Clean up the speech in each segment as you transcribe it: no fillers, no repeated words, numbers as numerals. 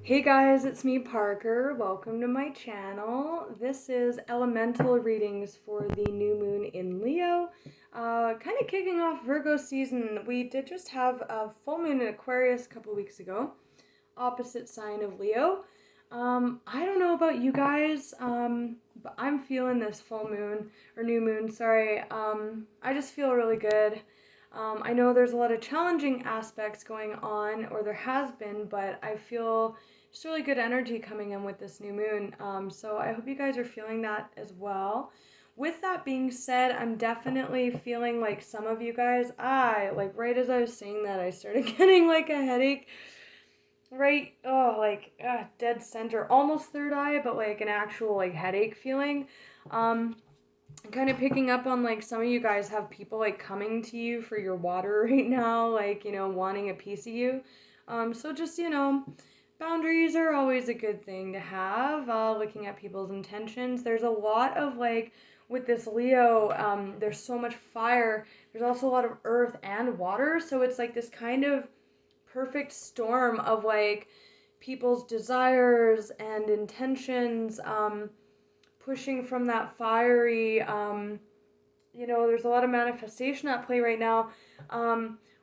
Hey guys, it's me Parker. Welcome to my channel. This is elemental readings for the new moon in Leo. Kind of kicking off Virgo season. We did just have a full moon in Aquarius a couple weeks ago, opposite sign of Leo. I don't know about you guys, but I'm feeling this full moon, or new moon, sorry. I just feel really good. I know there's a lot of challenging aspects going on, or there has been, but I feel just really good energy coming in with this new moon. So I hope you guys are feeling that as well. With that being said, I'm definitely feeling like some of you guys, right as I was saying that, I started getting like a headache. Right, dead center, almost third eye, but like an actual like headache feeling. Um, Kind of picking up on like some of you guys have people like coming to you for your water right now, like, wanting a piece of you. So just, boundaries are always a good thing to have. Looking at people's intentions. There's a lot of like, with this Leo, there's so much fire. There's also a lot of earth and water. So it's like this kind of perfect storm of like people's desires and intentions, pushing from that fiery, there's a lot of manifestation at play right now.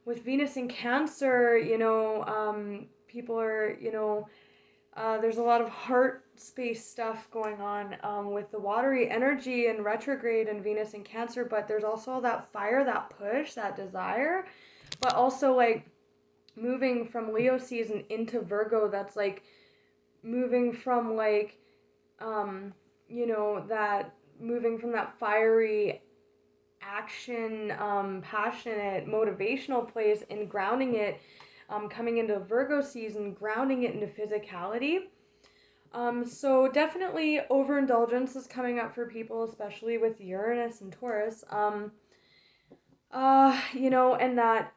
With Venus in Cancer, people are, there's a lot of heart space stuff going on, with the watery energy and retrograde and Venus in Cancer, but there's also that fire, that push, that desire, but also like moving from Leo season into Virgo, that's like moving from like, that moving from that fiery action, passionate, motivational place and grounding it, coming into Virgo season, grounding it into physicality. So definitely overindulgence is coming up for people, especially with Uranus and Taurus. And that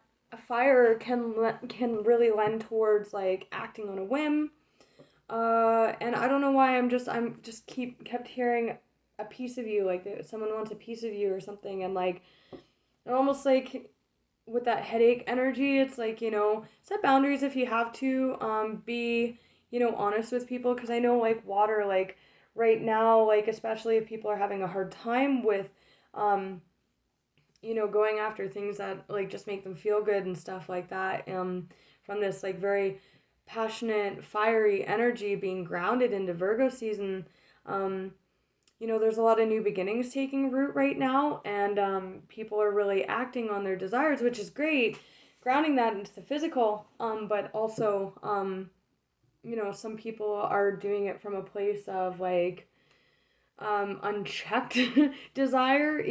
fire can really lend towards like acting on a whim. And I don't know why I'm just kept hearing a piece of you, like someone wants a piece of you or something, and like almost like with that headache energy, it's like, set boundaries if you have to. Be, honest with people, because I know like water, like right now, like especially if people are having a hard time with, going after things that like just make them feel good and stuff like that. From this like very passionate, fiery energy being grounded into Virgo season. There's a lot of new beginnings taking root right now, and people are really acting on their desires, which is great, grounding that into the physical. But also, some people are doing it from a place of like unchecked desire.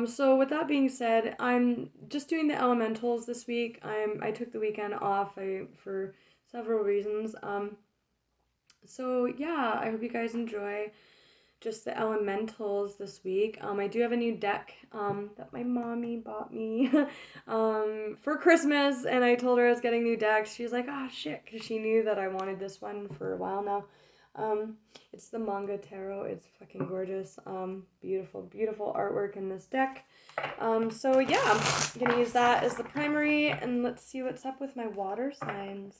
So with that being said, I'm just doing the elementals this week. I took the weekend off for several reasons. So yeah, I hope you guys enjoy just the elementals this week. I do have a new deck that my mommy bought me for Christmas, and I told her I was getting new decks. She's like, "Ah, shit," because she knew that I wanted this one for a while now. It's the manga tarot. It's fucking gorgeous. Beautiful, beautiful artwork in this deck. So yeah, I'm gonna use that as the primary, and let's see what's up with my water signs.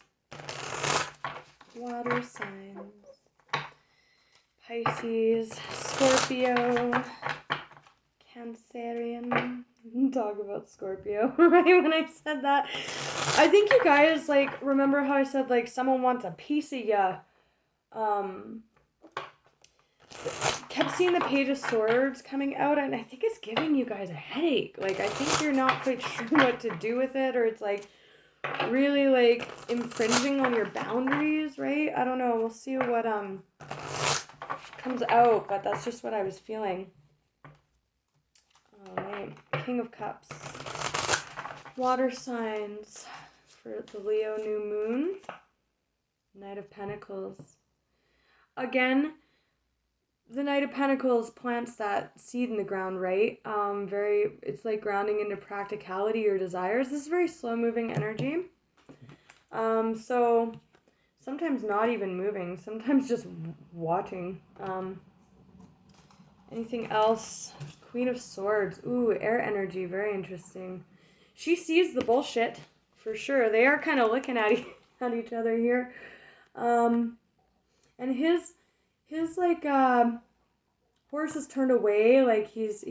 Water signs. Pisces, Scorpio, Cancerian. Talk about Scorpio, right? When I said that, I think you guys like remember how I said like someone wants a piece of ya. Kept seeing the Page of Swords coming out, and I think it's giving you guys a headache. Like I think you're not quite sure what to do with it, or it's like really like infringing on your boundaries, right? I don't know. We'll see what comes out, but that's just what I was feeling. Alright, King of Cups. Water signs for the Leo new moon. Knight of Pentacles. Again, the Knight of Pentacles plants that seed in the ground, right? It's like grounding into practicality or desires. This is very slow moving energy. So sometimes not even moving, sometimes just watching. Anything else? Queen of Swords. Ooh, air energy. Very interesting. She sees the bullshit, for sure. They are kind of looking at each other here. And his like horse is turned away, like he's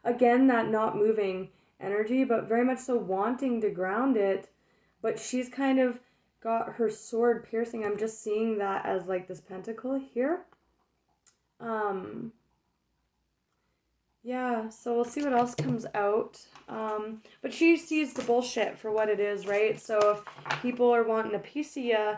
again that not moving energy, but very much so wanting to ground it. But she's kind of got her sword piercing. I'm just seeing that as like this pentacle here. Yeah, so we'll see what else comes out. But she sees the bullshit for what it is, right? So if people are wanting a piece of you,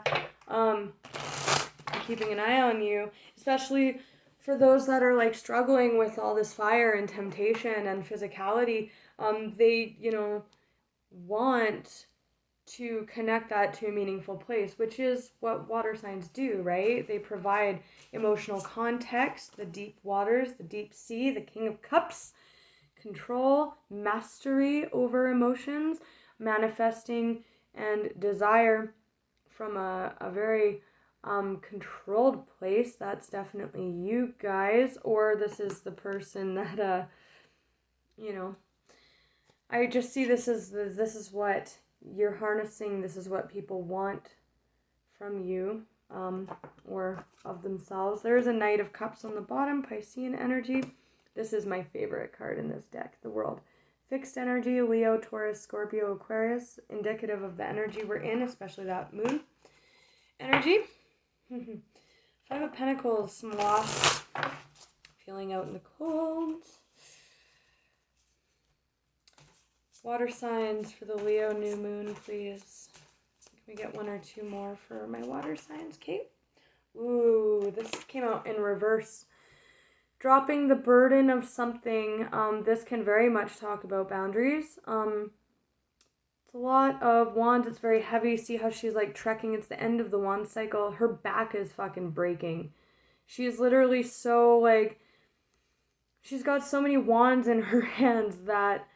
keeping an eye on you, especially for those that are like struggling with all this fire and temptation and physicality, they, want to connect that to a meaningful place, which is what water signs do, right? They provide emotional context, the deep waters, the deep sea, the King of Cups, control, mastery over emotions, manifesting and desire from a very controlled place. That's definitely you guys, or this is the person that I just see this is what you're harnessing. This is what people want from you, or of themselves. There's a Knight of Cups on the bottom, Piscean energy. This is my favorite card in this deck, the World. Fixed energy, Leo, Taurus, Scorpio, Aquarius, indicative of the energy we're in, especially that moon energy. Five of Pentacles, some loss, feeling out in the cold. Water signs for the Leo new moon, please. Can we get one or two more for my water signs, Kate? Ooh, this came out in reverse. Dropping the burden of something. This can very much talk about boundaries. It's a lot of wands. It's very heavy. See how she's like trekking. It's the end of the wand cycle. Her back is fucking breaking. She's literally so like, she's got so many wands in her hands that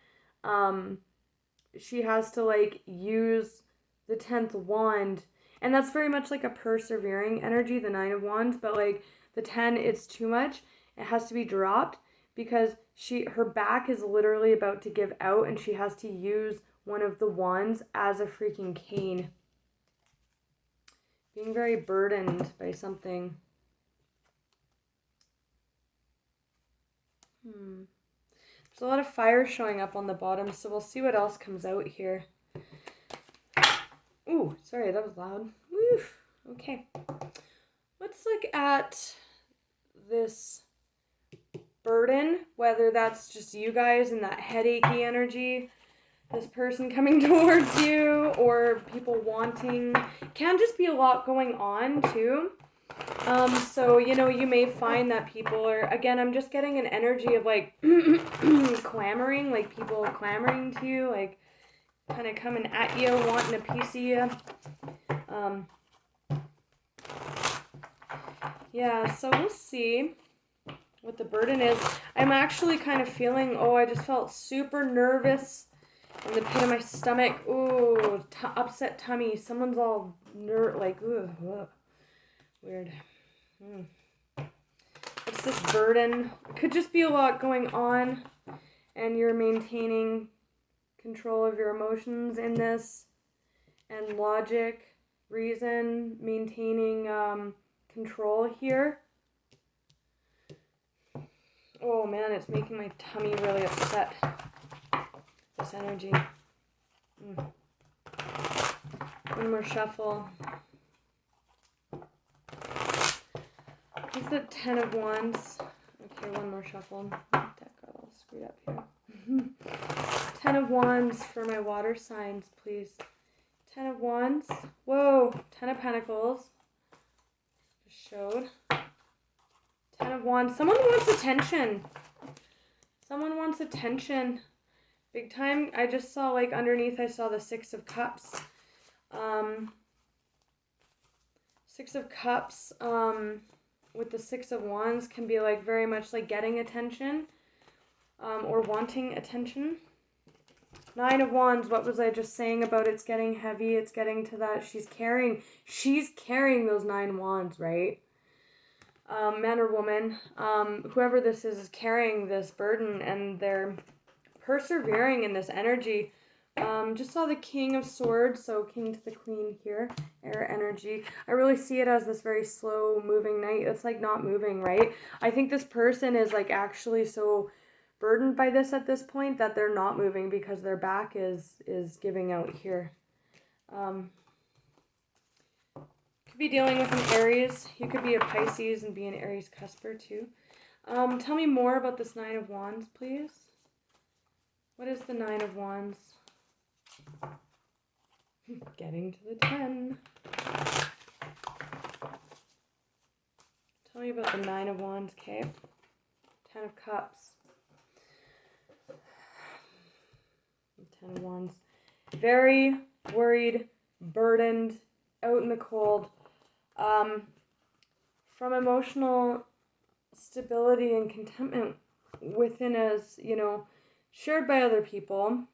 she has to like use the 10th wand, and that's very much like a persevering energy, the 9 of wands, but like the 10, it's too much. It has to be dropped because her back is literally about to give out, and she has to use one of the wands as a freaking cane. Being very burdened by something. There's a lot of fire showing up on the bottom, so we'll see what else comes out here. Ooh, sorry, that was loud. Woof. Okay. Let's look at this burden, whether that's just you guys and that headachy energy, this person coming towards you, or people wanting. Can just be a lot going on too. So, you may find that people are, again, I'm just getting an energy of like clamoring, like people clamoring to you, like kind of coming at you, wanting a piece of you. Yeah, so we'll see what the burden is. I'm actually kind of feeling, I just felt super nervous in the pit of my stomach. Ooh, upset tummy. Someone's all ooh, weird. It's this burden. It could just be a lot going on, and you're maintaining control of your emotions in this, and logic, reason, maintaining control here. Oh man, it's making my tummy really upset. This energy. One more shuffle. It's the 10 of Wands. Okay, one more shuffle. Deck got all screwed up here. 10 of Wands for my water signs, please. 10 of Wands. Whoa. 10 of Pentacles. Just showed. 10 of Wands. Someone wants attention. Someone wants attention. Big time. I just saw, like, underneath I saw the 6 of Cups. 6 of Cups, with the 6 of Wands can be, like, very much, like, getting attention, or wanting attention. 9 of Wands, what was I just saying about it's getting heavy? It's getting to that. She's carrying those 9 wands, right? Man or woman, whoever this is carrying this burden, and they're persevering in this energy Just saw the King of Swords, so King to the Queen here, air energy. I really see it as this very slow moving knight. It's like not moving, right? I think this person is like actually so burdened by this at this point that they're not moving because their back is giving out here. Could be dealing with an Aries. You could be a Pisces and be an Aries cusper too. Tell me more about this Nine of Wands, please. What is the Nine of Wands? Getting to the 10. Tell me about the Nine of Wands, okay? 10 of Cups. 10 of Wands. Very worried, burdened, out in the cold. From emotional stability and contentment within us, you know, shared by other people.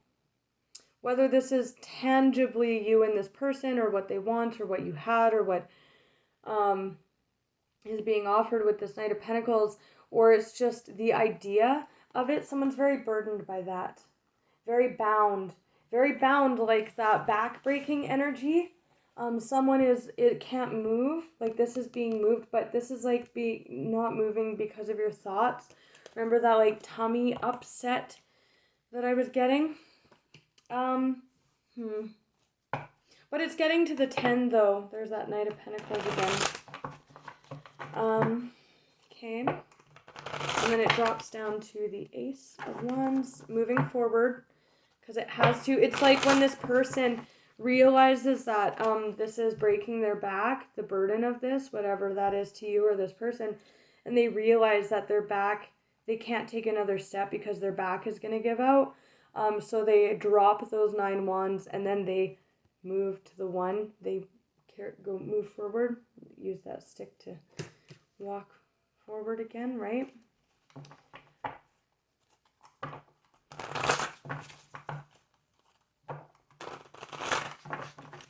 Whether this is tangibly you and this person, or what they want, or what you had, or what is being offered with this Knight of Pentacles, or it's just the idea of it, someone's very burdened by that. Very bound, like that back-breaking energy. Someone it can't move, like this is being moved, but this is like not moving because of your thoughts. Remember that like tummy upset that I was getting? But it's getting to the 10 though. There's that Knight of Pentacles again. Okay. And then it drops down to the Ace of Wands, moving forward, because it has to. It's like when this person realizes that this is breaking their back, the burden of this, whatever that is to you or this person, and they realize that their back, they can't take another step because their back is going to give out. So they drop those 9 wands and then they move to the 1. They move forward, use that stick to walk forward again, right?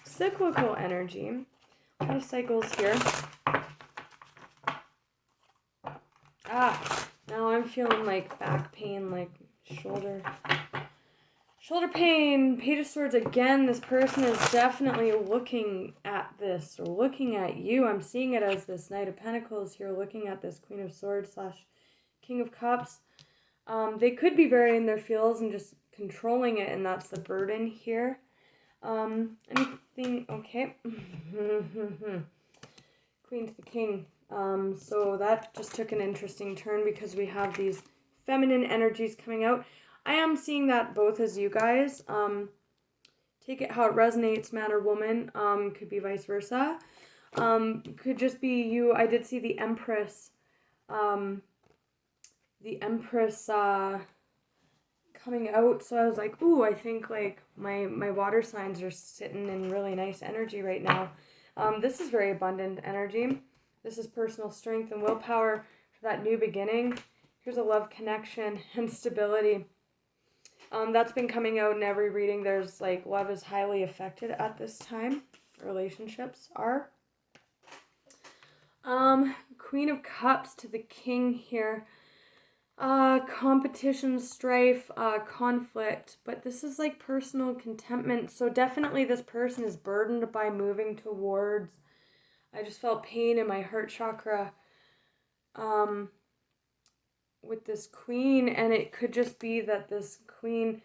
Cyclical energy. A lot of cycles here. Now I'm feeling like back pain, like shoulder pain. Page of Swords again. This person is definitely looking at this, or looking at you. I'm seeing it as this Knight of Pentacles here, looking at this Queen of Swords / King of Cups. They could be very in their feels and just controlling it, and that's the burden here. Anything, okay. Queen to the King. So that just took an interesting turn because we have these feminine energies coming out. I am seeing that both as you guys. Take it how it resonates, man or woman. Could be vice versa. Could just be you. I did see the Empress. Coming out, so I was like, ooh, I think like my water signs are sitting in really nice energy right now. This is very abundant energy. This is personal strength and willpower for that new beginning. Here's a love connection and stability. That's been coming out in every reading. There's like love is highly affected at this time. Relationships are. Queen of Cups to the King here. Competition, strife, conflict, but this is like personal contentment. So definitely this person is burdened by moving towards, I just felt pain in my heart chakra, with this Queen, and it could just be that this Queen,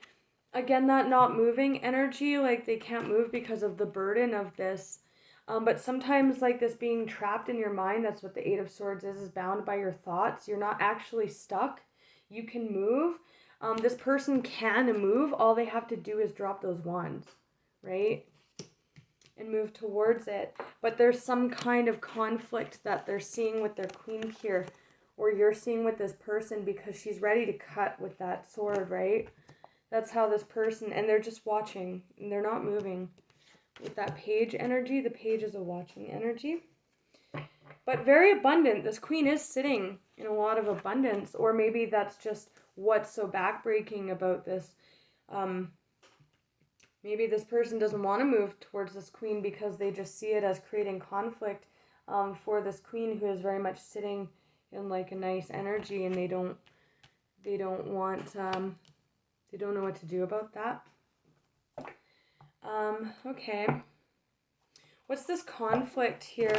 again, that not moving energy, like they can't move because of the burden of this. But sometimes like this being trapped in your mind, that's what the Eight of Swords is bound by your thoughts. You're not actually stuck. You can move. This person can move. All they have to do is drop those wands, right? And move towards it. But there's some kind of conflict that they're seeing with their Queen here, or you're seeing with this person, because she's ready to cut with that sword, right? That's how this person, and they're just watching, and they're not moving. With that Page energy, the Page is a watching energy. But very abundant. This Queen is sitting in a lot of abundance, or maybe that's just what's so backbreaking about this. Maybe this person doesn't want to move towards this Queen because they just see it as creating conflict for this Queen, who is very much sitting in like a nice energy, and they don't want, they don't know what to do about that. Okay. What's this conflict here?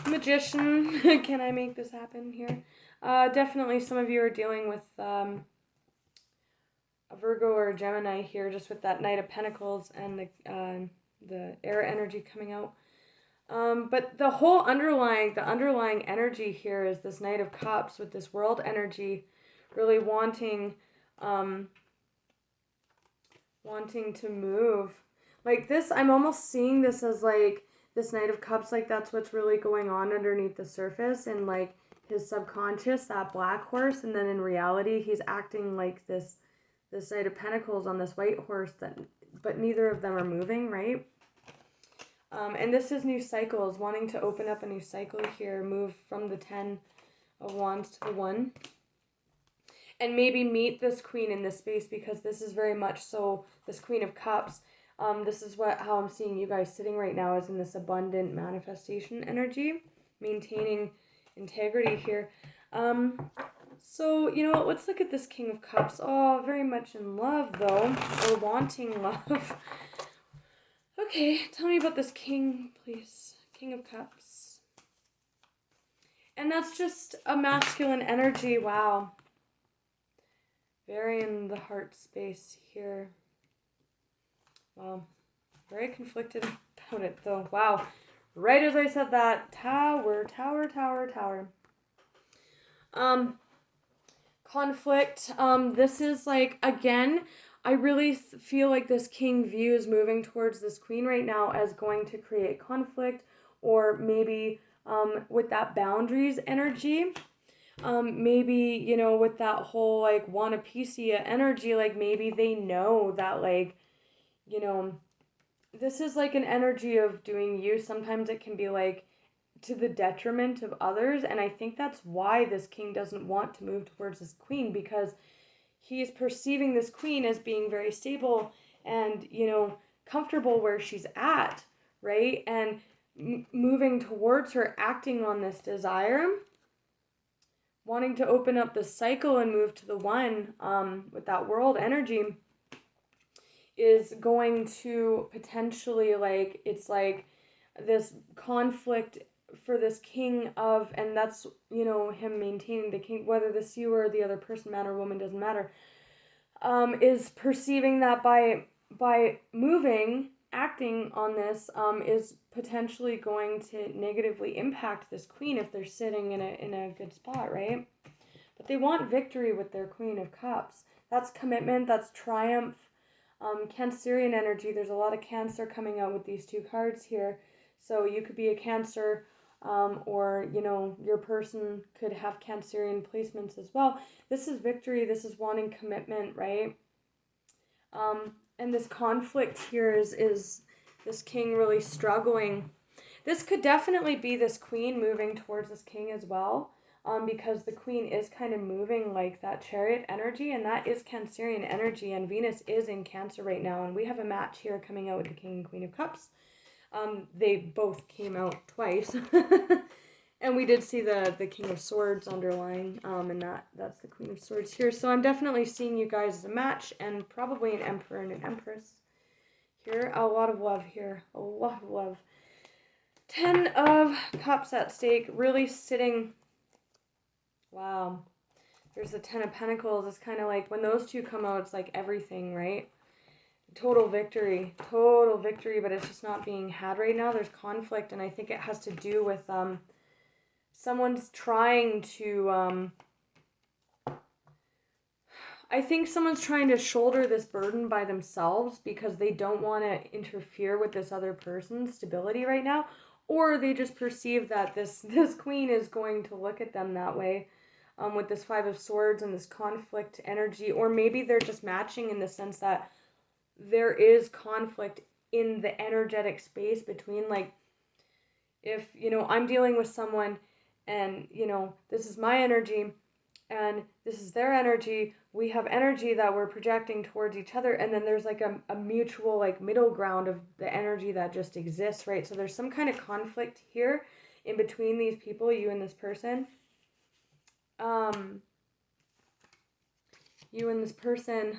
Magician. Can I make this happen here? Definitely some of you are dealing with a Virgo or a Gemini here, just with that Knight of Pentacles and the air energy coming out. But the whole underlying energy here is this Knight of Cups with this world energy, really wanting to move. Like this, I'm almost seeing this as like this Knight of Cups, like that's what's really going on underneath the surface and like his subconscious, that black horse, and then in reality he's acting like this Knight of Pentacles on this white horse, but neither of them are moving, right? And this is new cycles, wanting to open up a new cycle here, move from the 10 of Wands to the 1. And maybe meet this Queen in this space, because this is very much so this Queen of Cups. This is how I'm seeing you guys sitting right now, is in this abundant manifestation energy, maintaining integrity here. So, you know what, let's look at this King of Cups. Oh, very much in love, though, or wanting love. Okay, tell me about this King, please. King of Cups. And that's just a masculine energy, wow. Very in the heart space here. Wow. Very conflicted about it, though. Wow. Right as I said that, tower. Conflict. This is like, again, I really feel like this King views moving towards this Queen right now as going to create conflict, or maybe with that boundaries energy. Maybe, you know, with that whole like wannapecia energy, like maybe they know that, like, you know, this is like an energy of doing you. Sometimes it can be like to the detriment of others, and I think that's why this King doesn't want to move towards this Queen, because he's perceiving this Queen as being very stable and, you know, comfortable where she's at, right? And moving towards her, acting on this desire, wanting to open up the cycle and move to the 1 with that world energy, is going to potentially, like, it's like this conflict for this King of, and that's, you know, him maintaining the King, whether this you or the other person, man or woman, doesn't matter, is perceiving that by moving, acting on this, is potentially going to negatively impact this Queen if they're sitting in a good spot, right? But they want victory with their Queen of Cups. That's commitment, that's triumph. Cancerian energy, there's a lot of Cancer coming out with these 2 cards here. So you could be a Cancer, or, you know, your person could have Cancerian placements as well. This is victory, this is wanting commitment, right? And this conflict here is this King really struggling. This could definitely be this Queen moving towards this King as well, because the Queen is kind of moving like that Chariot energy, and that is Cancerian energy, and Venus is in Cancer right now, and we have a match here coming out with the King and Queen of Cups. They both came out twice. And we did see the King of Swords underlying, and that's the Queen of Swords here. So I'm definitely seeing you guys as a match, and probably an Emperor and an Empress here. A lot of love here. A lot of love. 10 of Cups at stake. Really sitting. Wow. There's the 10 of Pentacles. It's kind of like when those 2 come out, it's like everything, right? Total victory, but it's just not being had right now. There's conflict, and I think it has to do with someone's trying to I think someone's trying to shoulder this burden by themselves because they don't want to interfere with this other person's stability right now, or they just perceive that this Queen is going to look at them that way, with this 5 of Swords and this conflict energy, or maybe they're just matching in the sense that there is conflict in the energetic space between, like, if, you know, I'm dealing with someone and, you know, this is my energy and this is their energy, we have energy that we're projecting towards each other, and then there's like a mutual, like, middle ground of the energy that just exists, right? So there's some kind of conflict here in between these people, you and this person. you and this person.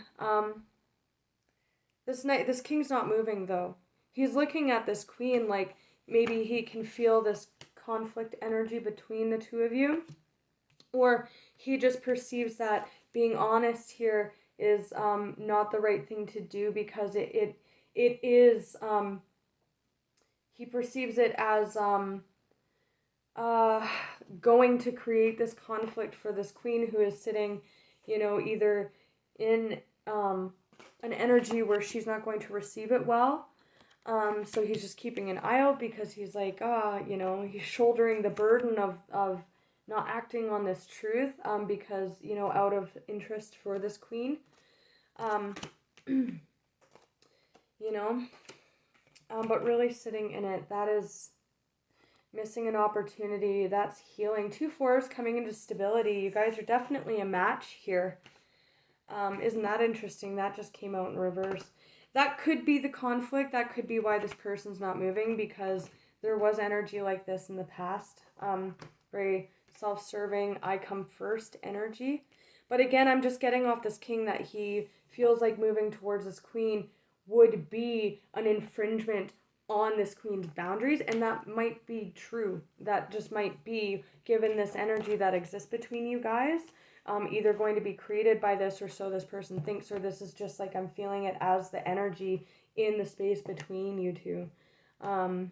This king's not moving though. He's looking at this queen like maybe he can feel this conflict energy between the two of you, or he just perceives that being honest here is not the right thing to do because it is he perceives it as uh, going to create this conflict for this queen who is sitting, either in an energy where she's not going to receive it well. So he's just keeping an eye out because he's like, he's shouldering the burden of not acting on this truth because, out of interest for this queen. But really sitting in it, that is missing an opportunity. That's healing. 2 4s coming into stability. You guys are definitely a match here. Isn't that interesting? That just came out in reverse. That could be the conflict. That could be why this person's not moving, because there was energy like this in the past. Very self-serving, I come first energy. But again, I'm just getting off this king that he feels like moving towards this queen would be an infringement on this queen's boundaries, and that might be true. That just might be, given this energy that exists between you guys, either going to be created by this, or so this person thinks, or this is just like I'm feeling it as the energy in the space between you two. All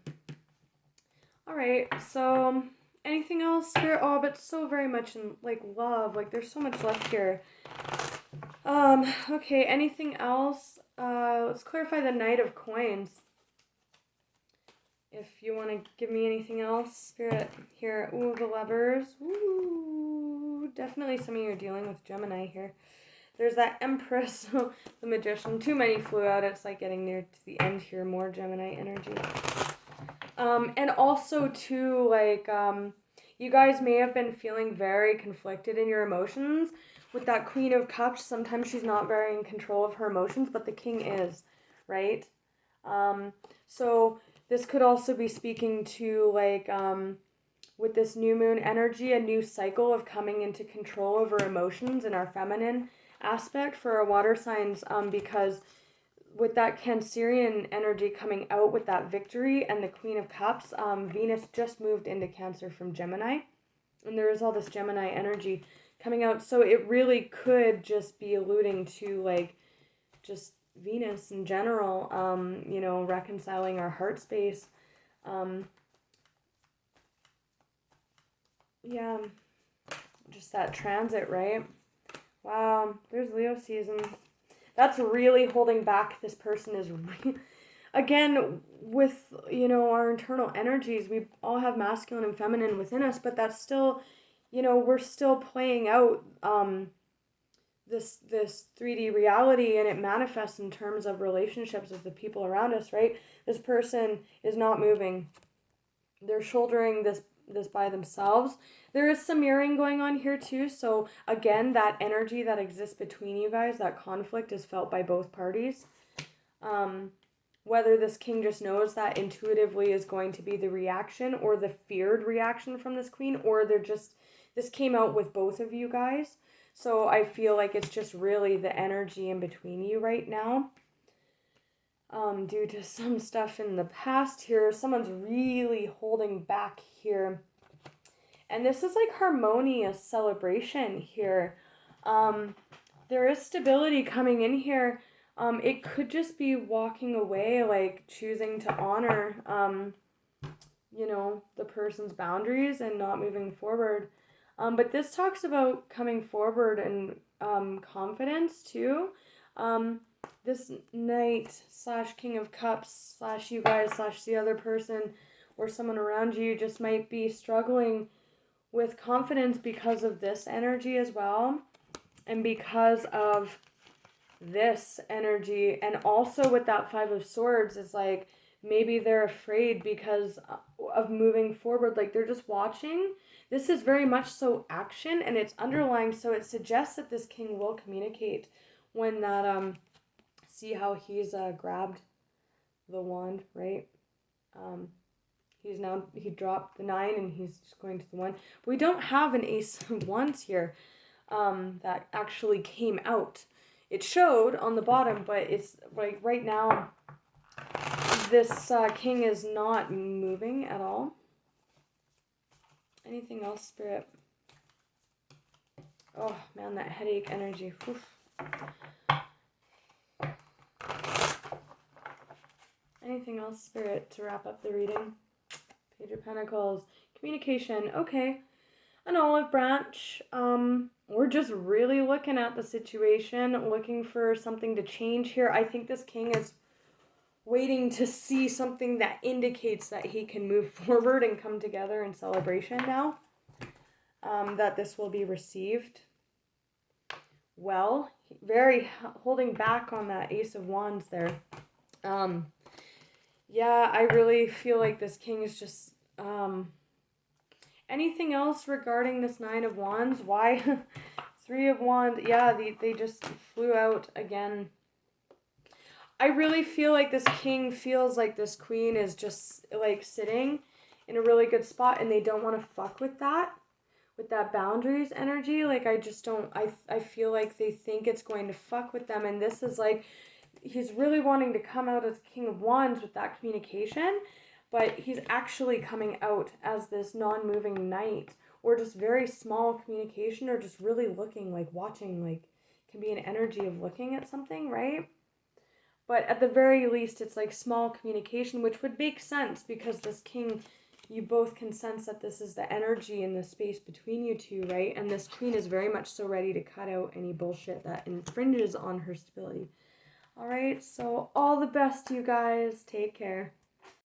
right, so anything else here? Oh, but so very much in like love. Like there's so much left here. Okay, anything else? Let's clarify the Knight of Coins. If you want to give me anything else, Spirit, here. Ooh, the Lovers. Ooh, definitely some of you are dealing with Gemini here. There's that Empress, the Magician. Too many flew out. It's like getting near to the end here. More Gemini energy. And also, too, like, you guys may have been feeling very conflicted in your emotions. With that Queen of Cups, sometimes she's not very in control of her emotions, but the King is, right? So this could also be speaking to, like, with this new moon energy, a new cycle of coming into control over emotions in our feminine aspect for our water signs, because with that Cancerian energy coming out with that victory and the Queen of Cups, Venus just moved into Cancer from Gemini, and there is all this Gemini energy coming out, so it really could just be alluding to like just Venus in general, reconciling our heart space. Yeah, just that transit, right? Wow, there's Leo season. That's really holding back. This person is again, with, our internal energies, we all have masculine and feminine within us, but that's still, we're still playing out this 3D reality, and it manifests in terms of relationships with the people around us, right? This person is not moving. They're shouldering this by themselves. There is some mirroring going on here too. So again, that energy that exists between you guys, that conflict is felt by both parties. Whether this king just knows that intuitively is going to be the reaction or the feared reaction from this queen, or this came out with both of you guys. So I feel like it's just really the energy in between you right now. Due to some stuff in the past here, someone's really holding back here. And this is like harmonious celebration here. There is stability coming in here. It could just be walking away, like choosing to honor, the person's boundaries and not moving forward. But this talks about coming forward and confidence too. This Knight / King of Cups / you guys / the other person or someone around you just might be struggling with confidence because of this energy as well, and because of this energy, and also with that 5 of Swords, it's like maybe they're afraid because of moving forward, like they're just watching. This is very much so action, and it's underlying, so it suggests that this king will communicate when that see how he's grabbed the wand, right? He dropped the 9 and he's just going to the 1. But we don't have an Ace of Wands here. that actually came out. It showed on the bottom, but it's like right now, this king is not moving at all. Anything else, Spirit? Oh man, that headache energy. Oof. Anything else, Spirit, to wrap up the reading? Page of Pentacles. Communication. Okay. An olive branch. We're just really looking at the situation, looking for something to change here. I think this king is waiting to see something that indicates that he can move forward and come together in celebration now. That this will be received well. Very holding back on that Ace of Wands there. Yeah, I really feel like this king is just... anything else regarding this Nine of Wands? Why? Three of Wands. Yeah, they just flew out again. I really feel like this king feels like this queen is just like sitting in a really good spot and they don't want to fuck with that boundaries energy. Like I just don't, I feel like they think it's going to fuck with them, and this is like, he's really wanting to come out as King of Wands with that communication, but he's actually coming out as this non-moving knight, or just very small communication, or just really looking, like watching, like can be an energy of looking at something, right? But at the very least, it's like small communication, which would make sense because this king, you both can sense that this is the energy in the space between you two, right? And this queen is very much so ready to cut out any bullshit that infringes on her stability. All right, so all the best, you guys. Take care.